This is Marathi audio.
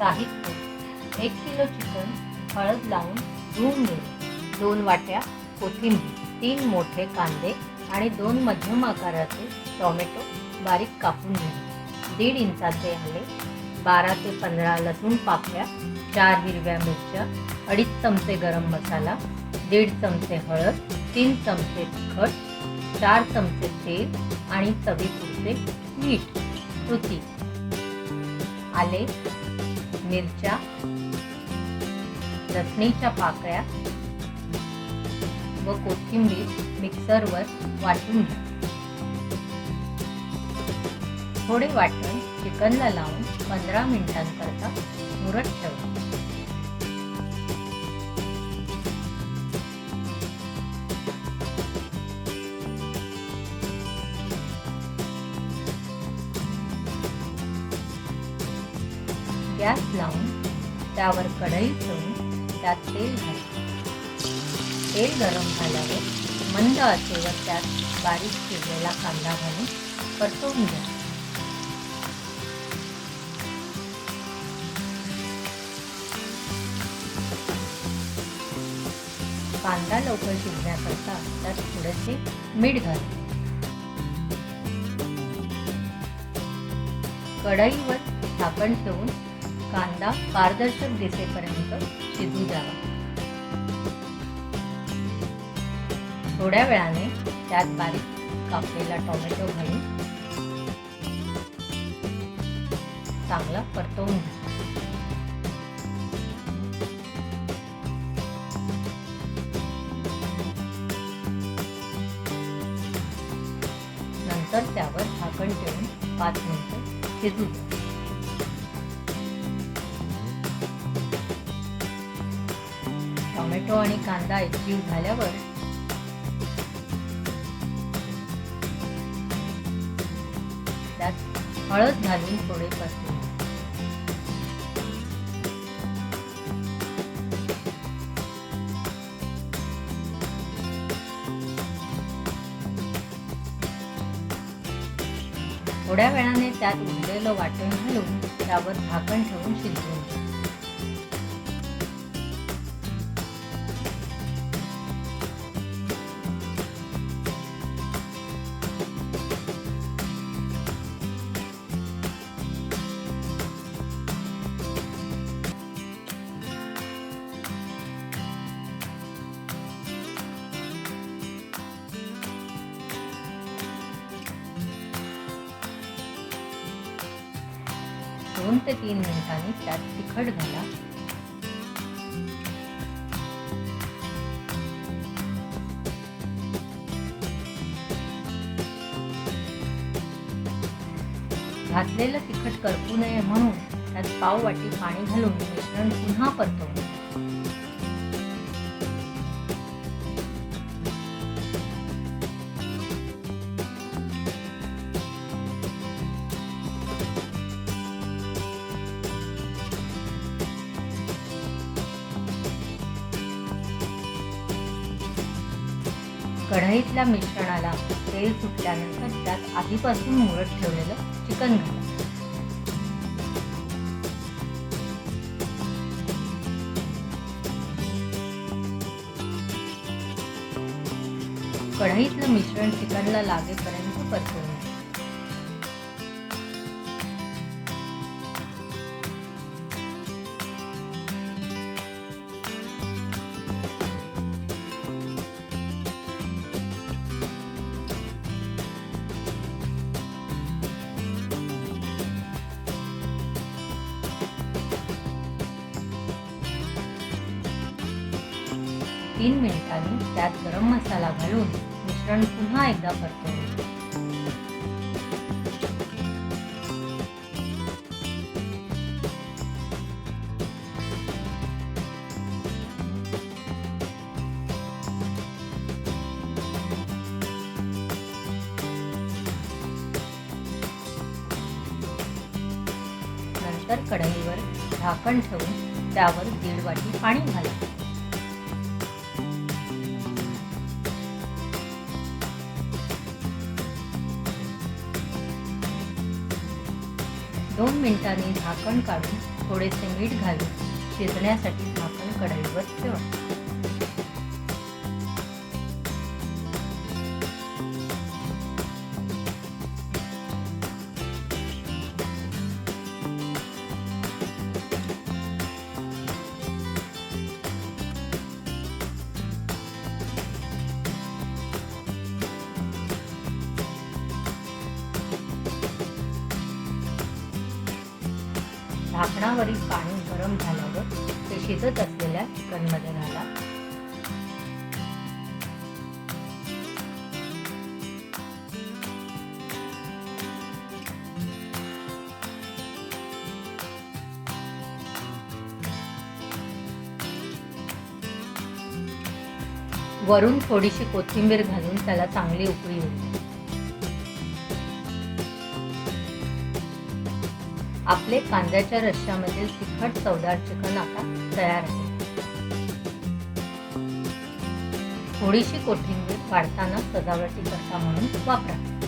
साहित्य: 1 किलो चिकन हळद लावून धुवून घे, 2 वाट्या कोथिंबीर, 3 मोठे कांदे आणि 2 मध्यम आकाराचे टोमॅटो बारीक कापून घे, 1.5 इंचाचे आले, 12 ते 15 लसूण पाकळ्या, 4 हिरव्या मिरच्या, 2.5 चमचे गरम मसाला, 1.5 चमचे हळद, 3 चमचे तिखट, 4 चमचे तेल आणि चवीपुरते मीठ. कृती: आले, मिरच्या, लसणीच्या पाकळ्या व कोथिंबीर मिक्सरवर वाटून घ्या. थोडे वाटण चिकनला लावून 15 मिनिटांकरता मुरत ठेवा. गॅस लावून त्यावर कढई ठेवून त्यात तेल घाला. तेल गरम झाल्यावर मंद आचेवर त्यात बारीक चिरलेला कांदा घालून परतवून घ्या. कांदा लवकर शिजण्याकरता त्यात थोडेसे मीठ घाला. कढईवर झाकण ठेवून कांदा पारदर्शक दिसेपर्यंत शिजू द्यावा. थोड्या वेळाने त्यात बारीक कापलेला टोमॅटो घालून चांगला परतवून घ्या. नंतर त्यावर झाकण ठेवून 5 मिनिटे शिजू द्या. टोमॅटो आणि कांदा एकजीव झाल्यावर त्यात हळद घालून थोडे परतून घ्या. थोड्या वेळाने त्यात उरलेलं वाटण घालून त्यावर झाकण ठेवून शिजवून घ्या. दोन ते 3 मिनिटांनी त्यात तिखट घाला. घातलेलं तिखट करपू नये म्हणून त्यात पाव वाटी पाणी घालून मिश्रण पुन्हा परतवून घ्या. कढईतल्या मिश्रणाला तेल सुटल्यानंतर त्यात आधीपासून मुरत ठेवलेलं चिकन घाला. कढईतलं मिश्रण चिकनला लागेपर्यंत परतवून घ्या. तीन मिनिटांनी त्यात गरम मसाला घालून मिश्रण पुन्हा एकदा परतवून घ्या. नंतर कढईवर झाकण ठेवून त्यावर 1.5 वाटी पाणी घाला. दोन मिनिटांनी झाकण काढून थोडेसे मीठ घालून शिजण्यासाठी झाकण कढईवर ठेवा. झाकणावरील पाणी गरम झाल्यावर ते शिजत असलेल्या चिकनमध्ये घाला. वरून थोडीशी कोथिंबीर घालून त्याला चांगली उकळी येऊ. आपले कांद्याच्या रश्श्यामधील तिखट चवदार चिकन आता तयार आहे. थोडीशी कोथिंबीर वाढताना सजावटीकरता म्हणून वापरा.